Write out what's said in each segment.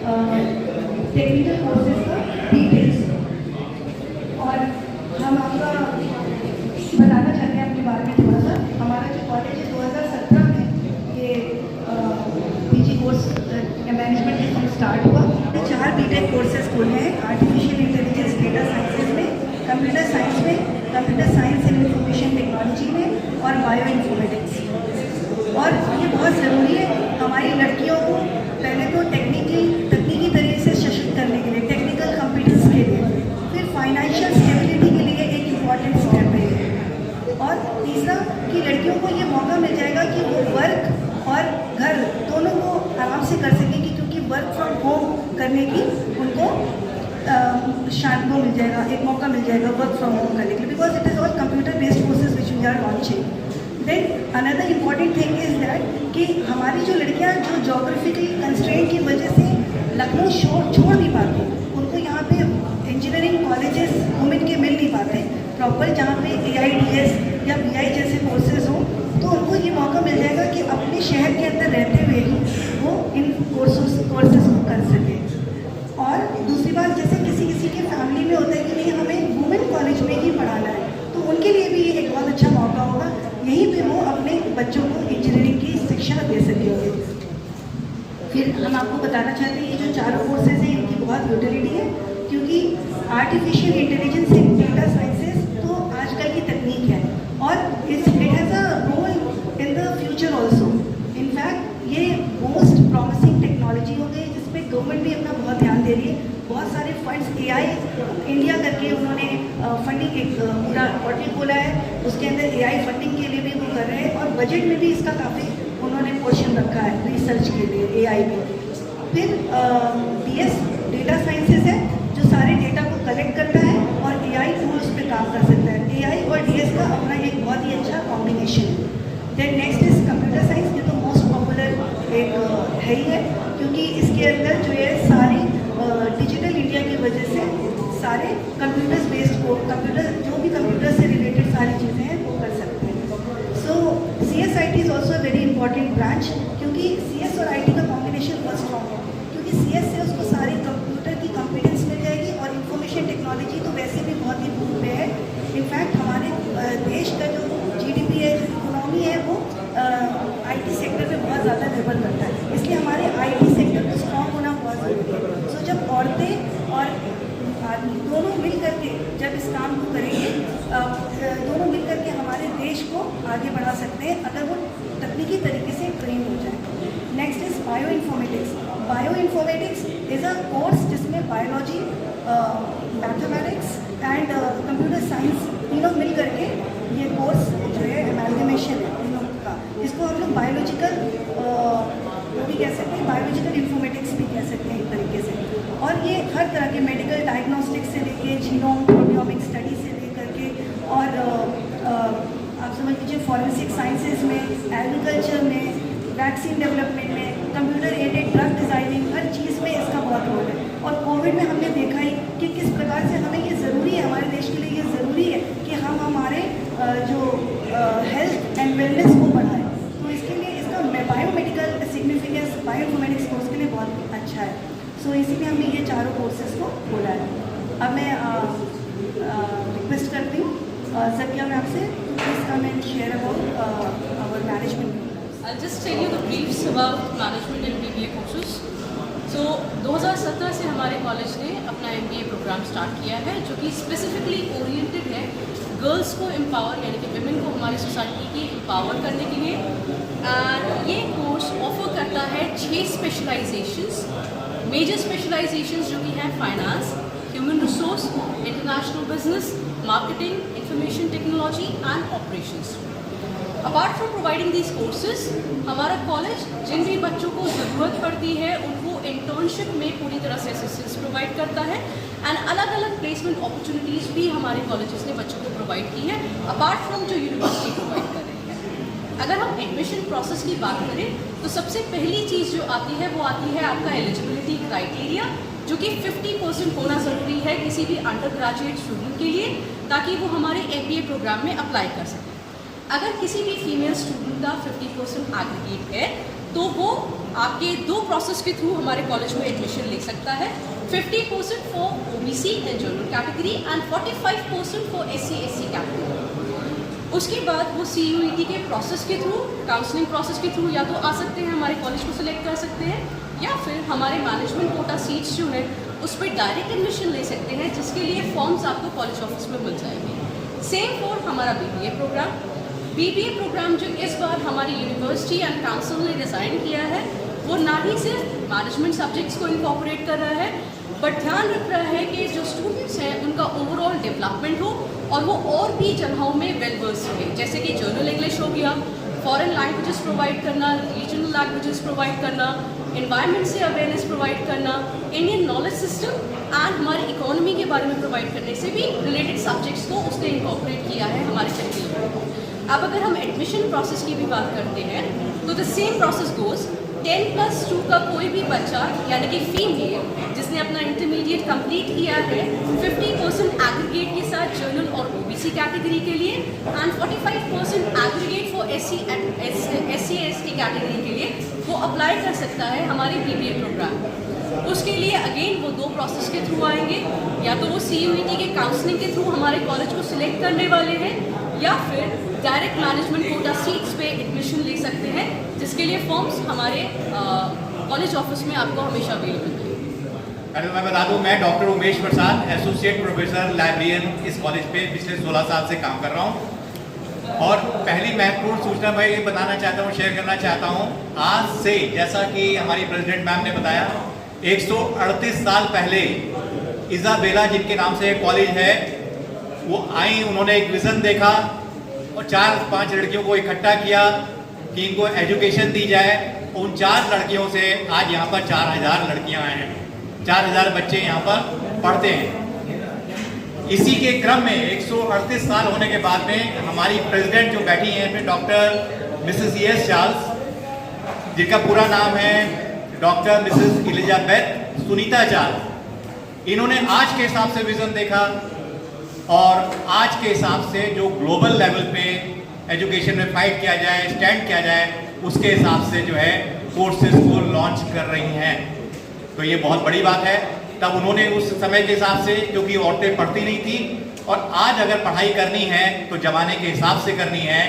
Technical courses का details, और हम आपका बताना चाहते हैं अपने बारे में थोड़ा सा। हमारा जो कॉलेज है 2017 में ये पीजी कोर्स मैनेजमेंट में स्टार्ट हुआ। 4 बीटेक कोर्सेज खुले हैं आर्टिफिशियल इंटेलिजेंस, डेटा साइंसेज में, कंप्यूटर साइंस में, computer science and information technology में और बायो इन्फॉर्मेटिक्स। और ये बहुत ज़रूरी है हमारी लड़कियों को, पहले तो तकनीकी तरीके से सशक्त करने के लिए, टेक्निकल कॉम्पिटेंस के लिए, फिर फाइनेंशियल स्टेबिलिटी के लिए एक इम्पॉर्टेंट स्टेप है। और तीसरा कि लड़कियों को ये मौका मिल जाएगा कि वो वर्क और घर दोनों को आराम से कर सकेंगी, क्योंकि वर्क फ्रॉम होम करने की उनको शायद वो मिल जाएगा, एक मौका मिल जाएगा वर्क फ्रॉम होम करने के लिए, because it is all computer based courses which we are launching. Then another important thing is that कि हमारी जो लड़कियां जो जोग्राफिकल कंस्ट्रेंट की वजह से लखनऊ छोड़ नहीं पाती, उनको यहाँ पे इंजीनियरिंग कॉलेजेस वुमेन के मिल नहीं पाते प्रॉपर, जहाँ पे AIDS या BI जैसे कोर्सेज हों, तो उनको ये मौका मिल जाएगा कि अपने शहर के अंदर रहते हुए ही वो इन कोर्सेज को कर सके। और दूसरी बात, जैसे किसी के फैमिली में होता है कि नहीं हमें वुमेन कॉलेज में ही पढ़ाना है, तो उनके लिए भी ये एक बहुत अच्छा मौका होगा, यहीं पे वो अपने बच्चों को इंजीनियरिंग की शिक्षा दे सकेंगे। फिर हम आपको बताना चाहते हैं ये जो 4 कोर्सेज हैं इनकी बहुत यूटिलिटी है, क्योंकि artificial intelligence and data sciences तो आजकल की तकनीक है, और it has a role in the future also. In fact ये मोस्ट प्रॉमिसिंग टेक्नोलॉजी हो गई, जिसपे गवर्नमेंट भी अपना बहुत ध्यान दे रही है। बहुत सारे फंड्स AI इंडिया करके उन्होंने फंडिंग एक पूरा पोर्टल खोला है, उसके अंदर AI फंडिंग के लिए भी वो कर रहे हैं, और बजट में भी इसका काफ़ी उन्होंने पोर्शन रखा है रिसर्च के लिए AI में। फिर DS डेटा साइंसेज है, जो सारे डेटा को कलेक्ट करता है और AI टूल्स पे काम कर सकता है। AI और DS का अपना एक बहुत ही अच्छा कॉम्बिनेशन है। Then next is computer science, ये तो मोस्ट पॉपुलर एक है ही है, क्योंकि इसके अंदर जो है सारी डिजिटल इंडिया की वजह से सारे कंप्यूटर्स बेस्ड को जो भी कंप्यूटर से रिलेटेड सारी चीज़ें हैं वो कर सकते हैं। सो CSIT is also very important branch, क्योंकि CS और IT का कॉम्बिनेशन बहुत स्ट्रॉन्ग है, क्योंकि CS से उसको सारी कंप्यूटर की कॉम्पिटेंस मिल जाएगी, और इंफॉर्मेशन टेक्नोलॉजी तो वैसे भी बहुत ही बूम पे है। इनफैक्ट हमारे देश का जो GDP है, जो इकोनॉमी है, वो IT सेक्टर पे बहुत ज़्यादा निर्भर करता है, इसलिए हमारे IT सेक्टर को स्ट्रॉन्ग होना बहुत ज़रूरी है। सो जब औरतें और आदमी दोनों मिल करके जब इस काम को करेंगे, दोनों मिल करके हमारे देश को आगे बढ़ा सकते हैं, अगर वो तकनीकी तरीके से ट्रेन हो जाए। Next is bioinformatics. Bioinformatics is a course जिसमें biology, mathematics and computer science तीनों मिल करके ये कोर्स जो है एमैल्गमेशन है तीनों का, इसको हम लोग बायोलॉजिकल वो भी कह सकते हैं, बायोलॉजिकल इन्फॉर्मेटिक्स भी कह सकते हैं एक तरीके से। और ये हर तरह के मेडिकल डायग्नोस्टिक्स से लेके जीनोम प्रोटियोमिक स्टडी से लेकर के, और आप समझ लीजिए फॉरेंसिक साइंसेज में, एग्रीकल्चर में, वैक्सीन डेवलपमेंट में, कंप्यूटर एडेड ड्रग डिज़ाइनिंग, हर चीज़ में इसका बहुत रोल है। और कोविड में हमने देखा ही कि किस प्रकार से हमें ये ज़रूरी है, हमारे देश के लिए ये ज़रूरी है कि हम हमारे जो हेल्थ एंड वेलनेस को बढ़ाएं, तो इसके लिए इसका बायोमेडिकल सिग्निफिकेंस बायोइन्फॉर्मेटिक्स कोर्स के लिए बहुत अच्छा है। सो इसीलिए हमने ये 4 कोर्सेज को खोला है। अब मैं रिक्वेस्ट करती हूँ ज़किया मैम से, please come and share about our management. I'll just tell you the briefs about management and MBA courses. So 2017 से हमारे कॉलेज ने अपना MBA प्रोग्राम स्टार्ट किया है, जो कि स्पेसिफिकली ओरिएंटेड है गर्ल्स को एम्पावर, यानी कि विमेन को हमारी सोसाइटी की एम्पावर करने के लिए। एंड ये कोर्स ऑफर करता है 6 स्पेशलाइजेशंस, मेजर स्पेशलाइजेशंस जो कि हैं finance, human resource, international business, marketing, information technology and operations. Apart from providing these courses, हमारा कॉलेज जिन भी बच्चों को ज़रूरत पड़ती है उनको इंटर्नशिप में पूरी तरह से असिस्टेंस प्रोवाइड करता है, एंड अलग अलग प्लेसमेंट अपॉर्चुनिटीज़ भी हमारे कॉलेजेस ने बच्चों को प्रोवाइड की है, अपार्ट फ्रॉम जो यूनिवर्सिटी प्रोवाइड कर रही है। अगर हम एडमिशन प्रोसेस की बात करें तो सबसे पहली चीज़ जो आती है वो आती है आपका एलिजिबिलिटी क्राइटेरिया, जो कि 50% होना ज़रूरी है किसी भी अंडर ग्रेजुएट स्टूडेंट के लिए, ताकि वो हमारे MBA प्रोग्राम में अप्लाई कर सकें। अगर किसी भी फीमेल स्टूडेंट का 50% एग्रीगेट है तो वो आपके 2 प्रोसेस के थ्रू हमारे कॉलेज में एडमिशन ले सकता है, 50% for OBC and general category and 45% for SC/SC category. उसके बाद वो CUET के प्रोसेस के थ्रू, काउंसलिंग प्रोसेस के थ्रू या तो आ सकते हैं, हमारे कॉलेज को सिलेक्ट कर सकते हैं, या फिर हमारे मैनेजमेंट कोटा सीट्स जो है उस पर डायरेक्ट एडमिशन ले सकते हैं, जिसके लिए फॉर्म्स आपको कॉलेज ऑफिस में मिल जाएंगे। सेम फॉर हमारा BBA प्रोग्राम जो इस बार हमारी यूनिवर्सिटी एंड काउंसिल ने डिज़ाइन किया है, वो ना ही सिर्फ मैनेजमेंट सब्जेक्ट्स को इनकॉर्पोरेट कर रहा है, बट ध्यान रख रहा है कि जो स्टूडेंट्स हैं उनका ओवरऑल डेवलपमेंट हो और वो और भी जगहों में वेल वर्स रहे, जैसे कि जर्नल इंग्लिश हो गया, फॉरेन लैंग्वेजेस प्रोवाइड करना, रीजनल लैंग्वेजेस प्रोवाइड करना, एनवायरनमेंट से अवेयरनेस प्रोवाइड करना, इंडियन नॉलेज सिस्टम एंड हमारी इकोनॉमी के बारे में प्रोवाइड करने से भी रिलेटेड सब्जेक्ट्स को उसने इनकॉर्पोरेट किया है हमारे करिकुलम में। अब अगर हम एडमिशन प्रोसेस की भी बात करते हैं तो द सेम प्रोसेस गोज 10+2 का कोई भी बच्चा यानी कि फीमेल जिसने अपना इंटरमीडिएट कंप्लीट किया है 50% एग्रीगेट के साथ जर्नल और OBC कैटेगरी के लिए and 45% aggregate for SC/ST category के लिए वो अप्लाई कर सकता है हमारे BBA प्रोग्राम। उसके लिए अगेन वो 2 प्रोसेस के थ्रू आएंगे, या तो वो CUET के काउंसलिंग के थ्रू हमारे कॉलेज को सिलेक्ट करने वाले हैं, या फिर डायरेक्ट मैनेजमेंट कोटा सीट्स पे एडमिशन ले सकते हैं, जिसके लिए फॉर्म्स हमारे कॉलेज ऑफिस में आपको हमेशा अवेलेबल है। मैडम मैं बता दूं, मैं doctor Umesh Prasad, associate professor librarian इस कॉलेज पे पिछले 16 साल से काम कर रहा हूं। और पहली महत्वपूर्ण सूचना मैं ये बताना चाहता हूँ, शेयर करना चाहता हूँ, आज से जैसा कि हमारी प्रेसिडेंट मैम ने बताया 138 साल पहले इजाबेला जिनके नाम से कॉलेज है वो आई, उन्होंने एक विजन देखा और 4-5 लड़कियों को इकट्ठा किया कि इनको एजुकेशन दी जाए। उन 4 लड़कियों से आज यहाँ पर 4000 लड़कियाँ आए हैं, 4000 बच्चे यहाँ पर पढ़ते हैं। इसी के क्रम में 138 साल होने के बाद में हमारी प्रेसिडेंट जो बैठी हैं डॉक्टर मिसेस ES चार्ल्स, जिनका पूरा नाम है doctor Mrs Elizabeth Sunita Charles, इन्होंने आज के हिसाब से विजन देखा और आज के हिसाब से जो ग्लोबल लेवल पे एजुकेशन में फाइट किया जाए, स्टैंड किया जाए, उसके हिसाब से जो है कोर्सेज को लॉन्च कर रही हैं। तो ये बहुत बड़ी बात है। तब उन्होंने उस समय के हिसाब से, क्योंकि औरतें पढ़ती नहीं थी, और आज अगर पढ़ाई करनी है तो ज़माने के हिसाब से करनी है,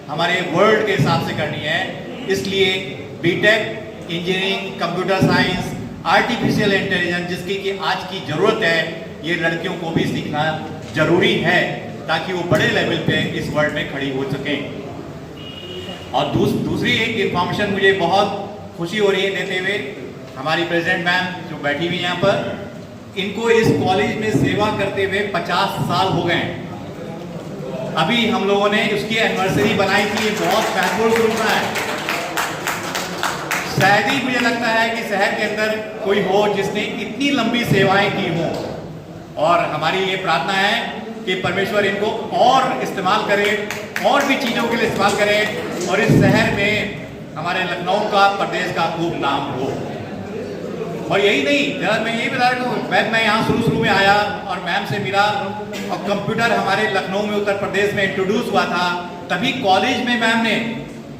हमारे वर्ल्ड के हिसाब से करनी है। इसलिए B Tech, engineering, computer science, artificial intelligence जिसकी कि आज की ज़रूरत है, ये लड़कियों को भी सीखना जरूरी है ताकि वो बड़े लेवल पे इस वर्ल्ड में खड़ी हो सकें। और दूसरी एक इंफॉर्मेशन मुझे बहुत खुशी हो रही है देते हुए, हमारी प्रेसिडेंट मैम जो बैठी हुई यहाँ पर, इनको इस कॉलेज में सेवा करते हुए 50 साल हो गए। अभी हम लोगों ने उसकी एनिवर्सरी बनाई थी, बहुत महत्वपूर्ण सूचना है। शायद ही मुझे लगता है कि शहर के अंदर कोई हो जिसने इतनी लंबी सेवाएं की हों, और हमारी ये प्रार्थना है कि परमेश्वर इनको और इस्तेमाल करे, और भी चीज़ों के लिए इस्तेमाल करे, और इस शहर में हमारे लखनऊ का, प्रदेश का खूब नाम हो। और यही नहीं, जरा मैं यही बता रहा हूँ, मैं यहाँ शुरू में आया और मैम से मिला, और कंप्यूटर हमारे लखनऊ में, उत्तर प्रदेश में इंट्रोड्यूस हुआ था। तभी कॉलेज में मैम ने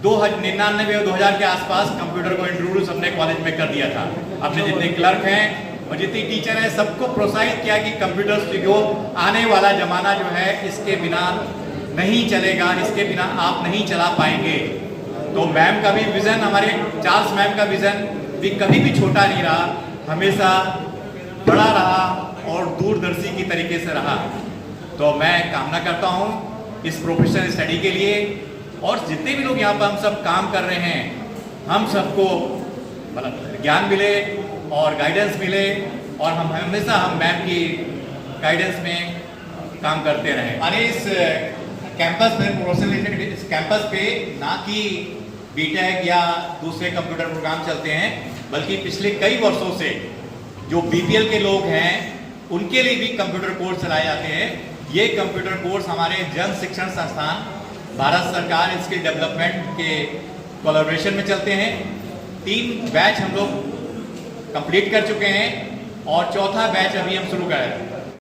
1999 और 2000 के आसपास कंप्यूटर को इंट्रोड्यूस अपने कॉलेज में कर दिया था। अपने जितने क्लर्क हैं और जितनी टीचर हैं सबको प्रोत्साहित किया कि कंप्यूटर सीखो, आने वाला ज़माना जो है इसके बिना नहीं चलेगा, इसके बिना आप नहीं चला पाएंगे। तो मैम का भी विज़न, हमारे चार्ल्स मैम का विज़न भी कभी भी छोटा नहीं रहा, हमेशा बड़ा रहा और दूरदर्शी की तरीके से रहा। तो मैं कामना करता हूँ इस प्रोफेशनल स्टडी के लिए, और जितने भी लोग यहाँ पर हम सब काम कर रहे हैं, हम सबको मतलब ज्ञान मिले और गाइडेंस मिले, और हम हमेशा हम मैम की गाइडेंस में काम करते रहें। अरे इस कैंपस में, प्रोफेशनल इस कैंपस पे ना कि बीटेक या दूसरे कंप्यूटर प्रोग्राम चलते हैं, बल्कि पिछले कई वर्षों से जो BPL के लोग हैं उनके लिए भी कंप्यूटर कोर्स चलाए जाते हैं। ये कंप्यूटर कोर्स हमारे जन शिक्षण संस्थान, भारत सरकार स्किल डेवलपमेंट के कोलैबोरेशन में चलते हैं। 3 बैच हम लोग कंप्लीट कर चुके हैं और 4था बैच अभी हम शुरू कर रहे हैं।